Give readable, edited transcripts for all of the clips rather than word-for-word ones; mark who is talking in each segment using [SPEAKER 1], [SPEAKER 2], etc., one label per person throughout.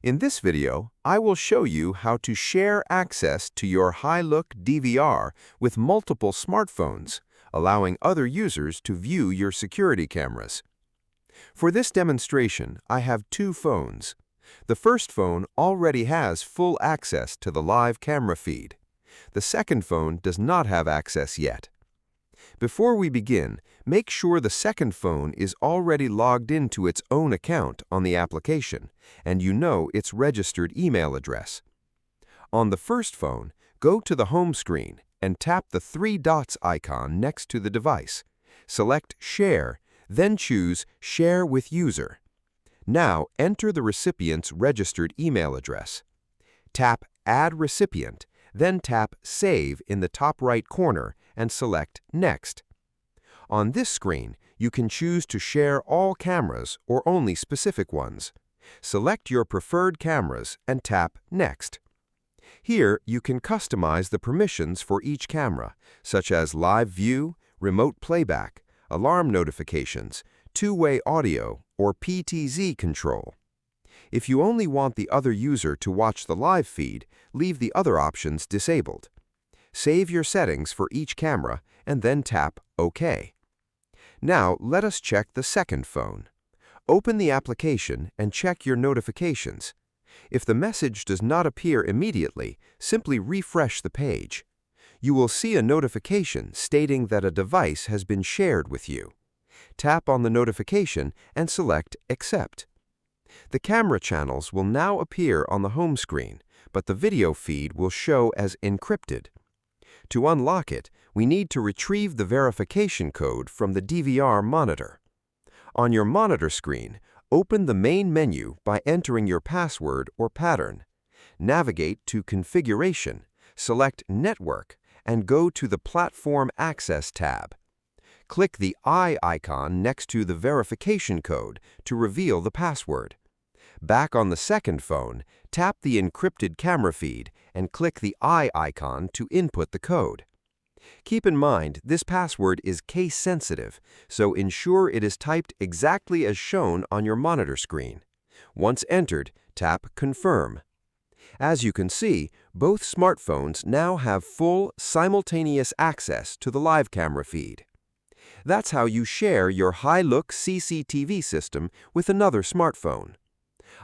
[SPEAKER 1] In this video, I will show you how to share access to your HiLook DVR with multiple smartphones, allowing other users to view your security cameras. For this demonstration, I have two phones. The first phone already has full access to the live camera feed. The second phone does not have access yet. Before we begin, make sure the second phone is already logged into its own account on the application, and you know its registered email address. On the first phone, go to the home screen and tap the three dots icon next to the device. Select Share, then choose Share with User. Now enter the recipient's registered email address. Tap Add Recipient, then tap Save in the top right corner and select Next. On this screen, you can choose to share all cameras or only specific ones. Select your preferred cameras and tap Next. Here, you can customize the permissions for each camera, such as live view, remote playback, alarm notifications, two-way audio, or PTZ control. If you only want the other user to watch the live feed, leave the other options disabled. Save your settings for each camera and then tap OK. Now let us check the second phone. Open the application and check your notifications. If the message does not appear immediately, simply refresh the page. You will see a notification stating that a device has been shared with you. Tap on the notification and select Accept. The camera channels will now appear on the home screen, but the video feed will show as encrypted. To unlock it, we need to retrieve the verification code from the DVR monitor. On your monitor screen, open the main menu by entering your password or pattern. Navigate to Configuration, select Network, and go to the Platform Access tab. Click the eye icon next to the verification code to reveal the password. Back on the second phone, tap the encrypted camera feed and click the eye icon to input the code. Keep in mind, this password is case-sensitive, so ensure it is typed exactly as shown on your monitor screen. Once entered, tap Confirm. As you can see, both smartphones now have full, simultaneous access to the live camera feed. That's how you share your HiLook CCTV system with another smartphone.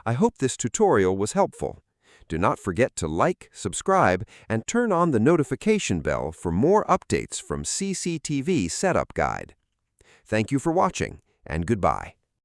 [SPEAKER 1] I hope this tutorial was helpful. Do not forget to like, subscribe, and turn on the notification bell for more updates from CCTV Setup Guide. Thank you for watching, and goodbye.